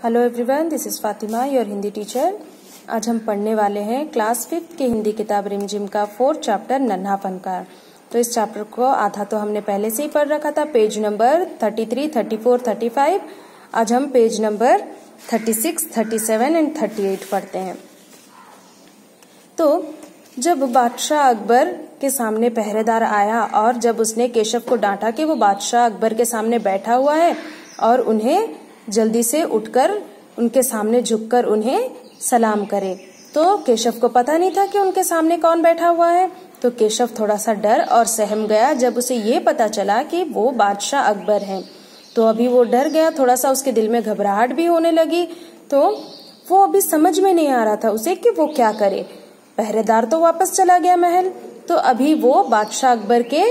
Hello everyone, this is Fatima, your Hindi teacher. आज हम पढ़ने वाले हैं क्लास 5 की हिंदी किताब रिमझिम का 4th चैप्टर नन्हा फनकार। तो इस चैप्टर को आधा तो हमने पहले से ही पढ़ रखा था, पेज नंबर 33, 34, 35। आज हम पेज नंबर 36, 37 एंड 38 पढ़ते हैं। तो जब बादशाह अकबर के सामने पहरेदार आया और जब उसने केशव को डांटा कि वो बादशाह अकबर के सामने बैठा हुआ है और उन्हें जल्दी से उठकर उनके सामने झुककर उन्हें सलाम करे, तो केशव को पता नहीं था कि उनके सामने कौन बैठा हुआ है। तो केशव थोड़ा सा डर और सहम गया जब उसे ये पता चला कि वो बादशाह अकबर हैं। तो अभी वो डर गया, थोड़ा सा उसके दिल में घबराहट भी होने लगी। तो वो अभी समझ में नहीं आ रहा था उसे कि वो क्या करे। पहरेदार तो वापस चला गया महल, तो अभी वो बादशाह अकबर के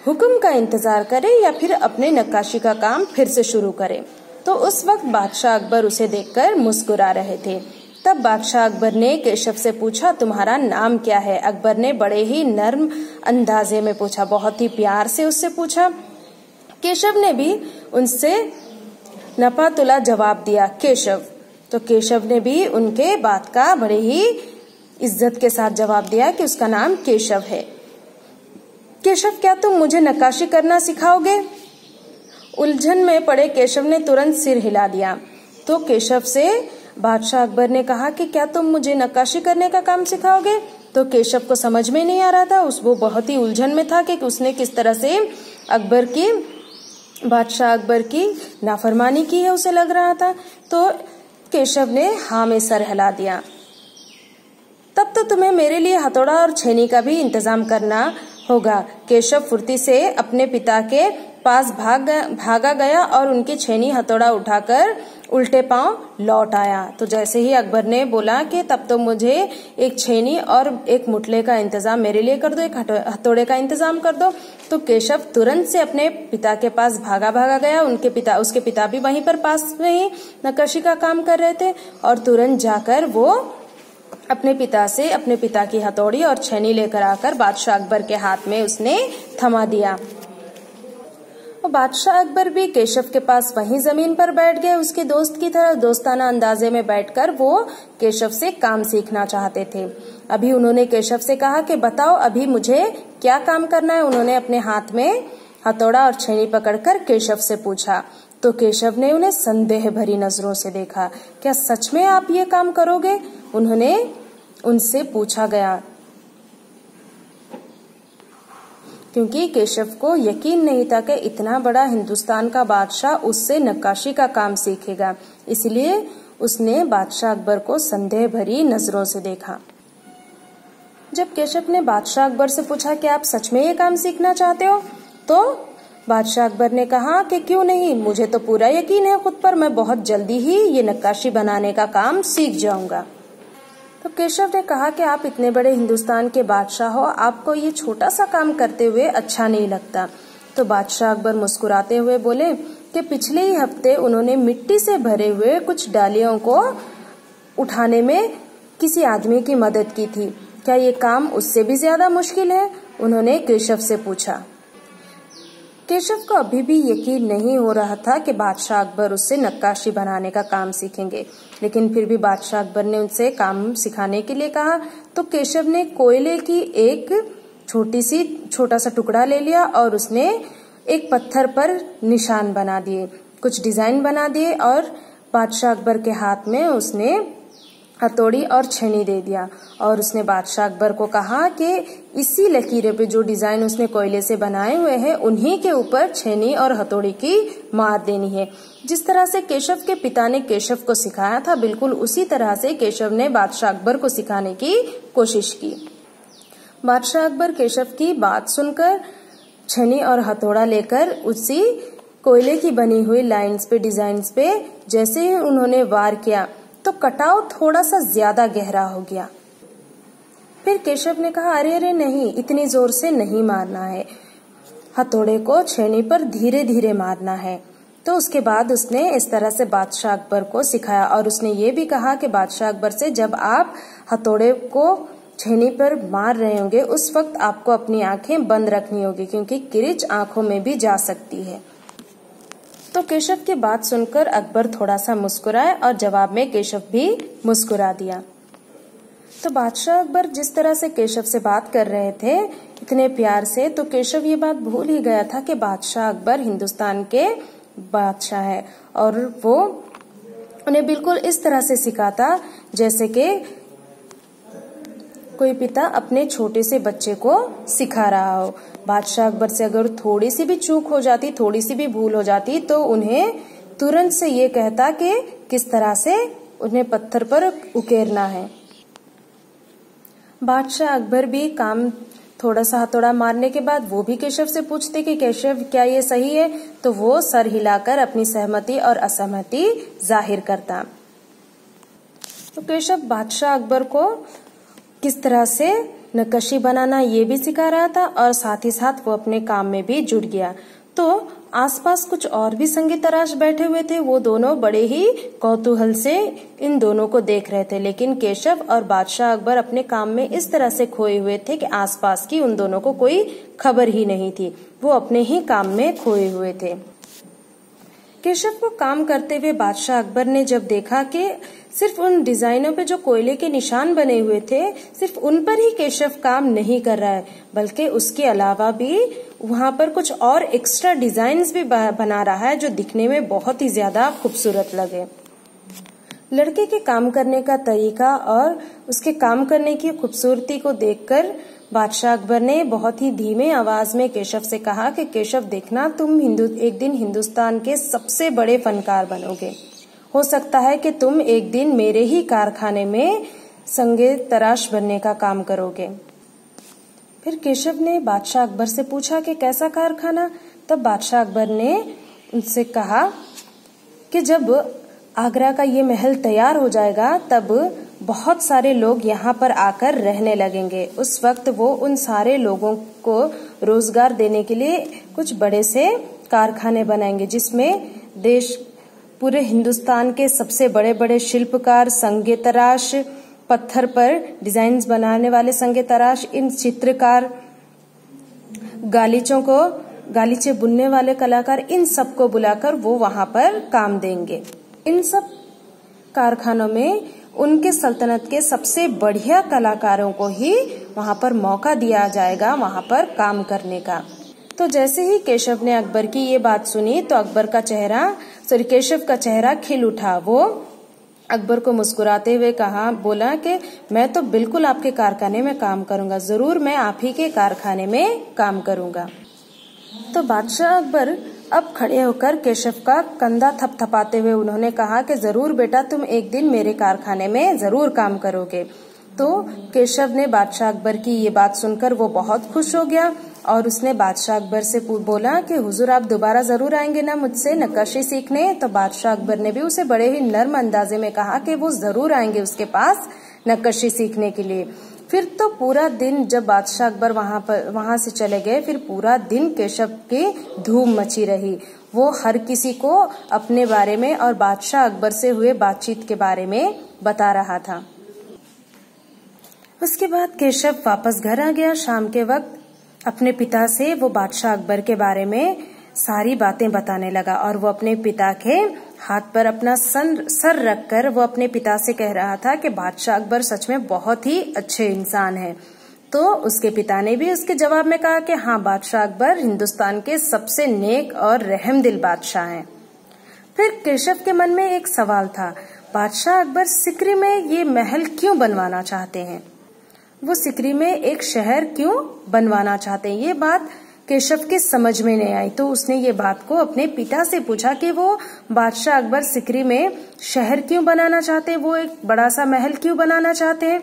हुक्म का इंतजार करे या फिर अपने नक्काशी का काम फिर से शुरू करे। तो उस वक्त बादशाह अकबर उसे देखकर मुस्कुरा रहे थे। तब बादशाह अकबर ने केशव से पूछा, तुम्हारा नाम क्या है? अकबर ने बड़े ही नर्म अंदाजे में पूछा, बहुत ही प्यार से उससे पूछा। केशव ने भी उनसे नपा तुला जवाब दिया, केशव। तो केशव ने भी उनके बात का बड़े ही इज्जत के साथ जवाब दिया कि उसका नाम केशव है। केशव, क्या तुम मुझे नक्काशी करना सिखाओगे? उलझन में पड़े केशव ने तुरंत सिर हिला दिया। तो केशव से बादशाह अकबर ने कहा कि क्या तुम मुझे नक्काशी करने का काम सिखाओगे? तो केशव को समझ में नहीं आ रहा था, वो बहुत ही उलझन में था कि उसने किस तरह से बादशाह अकबर की नाफरमानी की है, उसे लग रहा था। तो केशव ने हाँ में सर हिला दिया। तब तो तुम्हें मेरे लिए हथौड़ा और छेनी का भी इंतजाम करना होगा। केशव फुर्ती से अपने पिता के पास भागा गया और उनकी छेनी हथौड़ा उठाकर उल्टे पांव लौट आया। तो जैसे ही अकबर ने बोला कि तब तो मुझे एक छेनी और एक मुठले का इंतजाम मेरे लिए कर दो, एक हथौड़े का इंतजाम कर दो, तो केशव तुरंत से अपने पिता के पास भागा गया। उसके पिता भी वहीं पर पास में ही नक्काशी का काम कर रहे थे और तुरंत जाकर वो अपने पिता की हथौड़ी और छेनी लेकर आकर बादशाह अकबर के हाथ में उसने थमा दिया। और बादशाह अकबर भी केशव के पास वहीं जमीन पर बैठ गए, उसके दोस्त की तरह दोस्ताना अंदाजे में बैठकर वो केशव से काम सीखना चाहते थे। अभी उन्होंने केशव से कहा कि बताओ अभी मुझे क्या काम करना है। उन्होंने अपने हाथ में हथौड़ा और छेनी पकड़कर केशव से पूछा। तो केशव ने उन्हें संदेह भरी नजरों से देखा। क्या सच में आप ये काम करोगे? उन्होंने उनसे पूछा गया, क्योंकि केशव को यकीन नहीं था कि इतना बड़ा हिंदुस्तान का बादशाह उससे नक्काशी का काम सीखेगा। इसलिए उसने बादशाह अकबर को संदेह भरी नजरों से देखा। जब केशव ने बादशाह अकबर से पूछा कि आप सच में ये काम सीखना चाहते हो, तो बादशाह अकबर ने कहा कि क्यों नहीं, मुझे तो पूरा यकीन है खुद पर, मैं बहुत जल्दी ही ये नक्काशी बनाने का काम सीख जाऊंगा। तो केशव ने कहा कि आप इतने बड़े हिंदुस्तान के बादशाह हो, आपको ये छोटा सा काम करते हुए अच्छा नहीं लगता। तो बादशाह अकबर मुस्कुराते हुए बोले कि पिछले ही हफ्ते उन्होंने मिट्टी से भरे हुए कुछ डालियों को उठाने में किसी आदमी की मदद की थी, क्या ये काम उससे भी ज्यादा मुश्किल है? उन्होंने केशव से पूछा। केशव को अभी भी यकीन नहीं हो रहा था कि बादशाह अकबर उससे नक्काशी बनाने का काम सीखेंगे, लेकिन फिर भी बादशाह अकबर ने उनसे काम सिखाने के लिए कहा। तो केशव ने कोयले की एक छोटा सा टुकड़ा ले लिया और उसने एक पत्थर पर निशान बना दिए, कुछ डिजाइन बना दिए और बादशाह अकबर के हाथ में उसने हथौड़ी और छेनी दे दिया और उसने बादशाह अकबर को कहा कि इसी लकीरें पे जो डिजाइन उसने कोयले से बनाए हुए हैं उन्हीं के ऊपर छेनी और हथौड़ी की मार देनी है। जिस तरह से केशव के पिता ने केशव को सिखाया था, बिल्कुल उसी तरह से केशव ने बादशाह अकबर को सिखाने की कोशिश की। बादशाह अकबर केशव की बात सुनकर छेनी और हथौड़ा लेकर उसी कोयले की बनी हुई लाइन्स पे, डिजाइन्स पे जैसे ही उन्होंने वार किया तो कटाव थोड़ा सा ज्यादा गहरा हो गया। फिर केशव ने कहा, अरे नहीं, इतनी जोर से नहीं मारना है, हथौड़े को छेनी पर धीरे धीरे मारना है। तो उसके बाद उसने इस तरह से बादशाह अकबर को सिखाया और उसने ये भी कहा कि बादशाह अकबर से जब आप हथौड़े को छेनी पर मार रहे होंगे उस वक्त आपको अपनी आंखें बंद रखनी होगी, क्योंकि किरिच आंखों में भी जा सकती है। तो केशव की बात सुनकर अकबर थोड़ा सा मुस्कुराए और जवाब में केशव भी मुस्कुरा दिया। तो बादशाह अकबर जिस तरह से केशव से बात कर रहे थे इतने प्यार से, तो केशव ये बात भूल ही गया था कि बादशाह अकबर हिंदुस्तान के बादशाह है और वो उन्हें बिल्कुल इस तरह से सिखाता जैसे कि कोई पिता अपने छोटे से बच्चे को सिखा रहा हो। बादशाह अकबर से अगर थोड़ी सी भी चूक हो जाती, थोड़ी सी भी भूल हो जाती, तो उन्हें तुरंत से ये कहता कि किस तरह से उन्हें पत्थर पर उकेरना है। बादशाह अकबर भी काम थोड़ा सा हथौड़ा मारने के बाद वो भी केशव से पूछते कि केशव क्या ये सही है, तो वो सर हिलाकर अपनी सहमति और असहमति जाहिर करता। तो केशव बादशाह अकबर को किस तरह से नक्काशी बनाना ये भी सिखा रहा था और साथ ही साथ वो अपने काम में भी जुट गया। तो आसपास कुछ और भी संगी तराश बैठे हुए थे, वो दोनों बड़े ही कौतूहल से इन दोनों को देख रहे थे, लेकिन केशव और बादशाह अकबर अपने काम में इस तरह से खोए हुए थे कि आसपास की उन दोनों को कोई खबर ही नहीं थी। वो अपने ही काम में खोए हुए थे। केशव को काम करते हुए बादशाह अकबर ने जब देखा कि सिर्फ उन डिजाइनों पे जो कोयले के निशान बने हुए थे, सिर्फ उन पर ही केशव काम नहीं कर रहा है, बल्कि उसके अलावा भी वहां पर कुछ और एक्स्ट्रा डिजाइन्स भी बना रहा है जो दिखने में बहुत ही ज्यादा खूबसूरत लगे। लड़के के काम करने का तरीका और उसके काम करने की खूबसूरती को देखकर बादशाह अकबर ने बहुत ही धीमे आवाज में केशव से कहा कि केशव देखना, तुम एक दिन हिंदुस्तान के सबसे बड़े फनकार बनोगे। हो सकता है कि तुम एक दिन मेरे ही कारखाने में संगे तराश बनने का काम करोगे। फिर केशव ने बादशाह अकबर से पूछा कि कैसा कारखाना? तब बादशाह अकबर ने उनसे कहा कि जब आगरा का ये महल तैयार हो जाएगा तब बहुत सारे लोग यहाँ पर आकर रहने लगेंगे। उस वक्त वो उन सारे लोगों को रोजगार देने के लिए कुछ बड़े से कारखाने बनाएंगे, जिसमें पूरे हिंदुस्तान के सबसे बड़े बड़े शिल्पकार, संगे तराश, पत्थर पर डिजाइन्स बनाने वाले संगे तराश, इन चित्रकार, गालीचे बुनने वाले कलाकार, इन सबको बुलाकर वो वहां पर काम देंगे। इन सब कारखानों में उनके सल्तनत के सबसे बढ़िया कलाकारों को ही वहां पर मौका दिया जाएगा वहां पर काम करने का। तो जैसे ही केशव ने अकबर की ये बात सुनी तो केशव का चेहरा खिल उठा। वो अकबर को मुस्कुराते हुए बोला कि मैं तो बिल्कुल आपके कारखाने में काम करूंगा, जरूर मैं आप ही के कारखाने में काम करूंगा। तो बादशाह अकबर अब खड़े होकर केशव का कंधा थपथपाते हुए उन्होंने कहा कि जरूर बेटा, तुम एक दिन मेरे कारखाने में जरूर काम करोगे। तो केशव ने बादशाह अकबर की ये बात सुनकर वो बहुत खुश हो गया और उसने बादशाह अकबर से बोला कि हुजूर आप दोबारा जरूर आएंगे ना मुझसे नक्काशी सीखने? तो बादशाह अकबर ने भी उसे बड़े ही नर्म अंदाजे में कहा कि वो जरूर आएंगे उसके पास नक्काशी सीखने के लिए। फिर तो पूरा दिन जब बादशाह अकबर वहां से चले गए, फिर पूरा दिन केशव की धूम मची रही। वो हर किसी को अपने बारे में और बादशाह अकबर से हुए बातचीत के बारे में बता रहा था। उसके बाद केशव वापस घर आ गया। शाम के वक्त अपने पिता से वो बादशाह अकबर के बारे में सारी बातें बताने लगा और वो अपने पिता के हाथ पर अपना सर रखकर वो अपने पिता से कह रहा था कि बादशाह अकबर सच में बहुत ही अच्छे इंसान हैं। तो उसके पिता ने भी उसके जवाब में कहा कि हाँ, बादशाह अकबर हिंदुस्तान के सबसे नेक और रहमदिल बादशाह हैं। फिर केशव के मन में एक सवाल था, बादशाह अकबर सिकरी में ये महल क्यों बनवाना चाहते हैं? वो सिकरी में एक शहर क्यों बनवाना चाहते हैं? ये बात केशव के समझ में नहीं आई। तो उसने ये बात को अपने पिता से पूछा कि वो बादशाह अकबर सिकरी में शहर क्यों बनाना चाहते हैं, वो एक बड़ा सा महल क्यों बनाना चाहते हैं?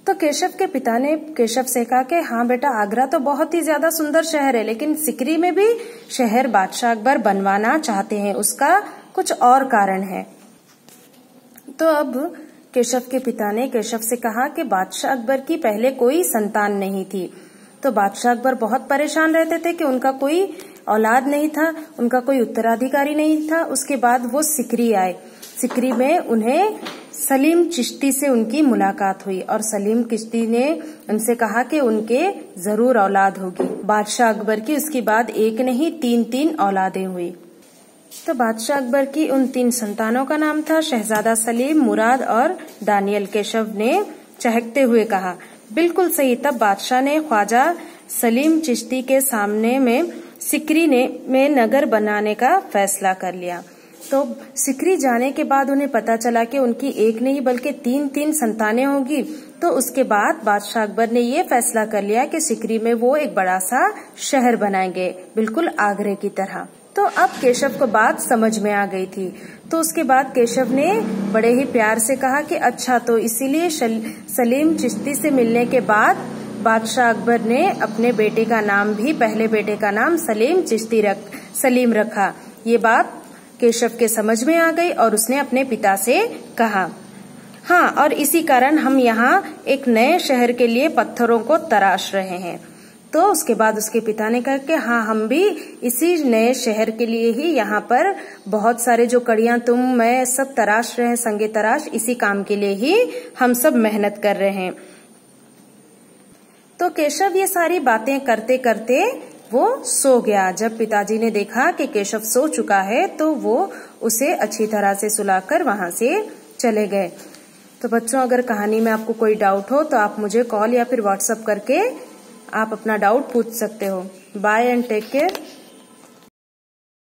तो केशव के पिता ने केशव से कहा कि हाँ बेटा, आगरा तो बहुत ही ज्यादा सुंदर शहर है, लेकिन सिकरी में भी शहर बादशाह अकबर बनवाना चाहते हैं, उसका कुछ और कारण है। तो अब केशव के पिता ने केशव से कहा कि बादशाह अकबर की पहले कोई संतान नहीं थी। तो बादशाह अकबर बहुत परेशान रहते थे कि उनका कोई औलाद नहीं था, उनका कोई उत्तराधिकारी नहीं था। उसके बाद वो सिकरी आए। सिकरी में उन्हें सलीम चिश्ती से उनकी मुलाकात हुई और सलीम चिश्ती ने उनसे कहा कि उनके जरूर औलाद होगी। बादशाह अकबर की उसके बाद एक नहीं 3 औलादें हुई। तो बादशाह अकबर की उन 3 संतानों का नाम था शहजादा सलीम, मुराद और दानियल। केशव ने चहकते हुए कहा, बिल्कुल सही। तब बादशाह ने ख्वाजा सलीम चिश्ती के सामने में सिकरी में नगर बनाने का फैसला कर लिया। तो सिकरी जाने के बाद उन्हें पता चला कि उनकी एक नहीं बल्कि 3 संतानें होगी। तो उसके बाद बादशाह अकबर ने ये फैसला कर लिया कि सिकरी में वो एक बड़ा सा शहर बनाएंगे, बिल्कुल आगरे की तरह। तो अब केशव को बात समझ में आ गई थी। तो उसके बाद केशव ने बड़े ही प्यार से कहा कि अच्छा, तो इसीलिए सलीम चिश्ती से मिलने के बाद बादशाह अकबर ने अपने बेटे का नाम भी, पहले बेटे का नाम सलीम रखा। ये बात केशव के समझ में आ गई और उसने अपने पिता से कहा, हाँ, और इसी कारण हम यहाँ एक नए शहर के लिए पत्थरों को तराश रहे हैं। तो उसके बाद उसके पिता ने कहा कि हाँ, हम भी इसी नए शहर के लिए ही यहाँ पर बहुत सारे जो कड़ियां मैं सब तराश रहे हैं, संगे तराश, इसी काम के लिए ही हम सब मेहनत कर रहे हैं। तो केशव ये सारी बातें करते करते वो सो गया। जब पिताजी ने देखा कि केशव सो चुका है तो वो उसे अच्छी तरह से सुलाकर वहां से चले गए। तो बच्चों, अगर कहानी में आपको कोई डाउट हो तो आप मुझे कॉल या फिर व्हाट्सएप करके आप अपना डाउट पूछ सकते हो। Bye and take care.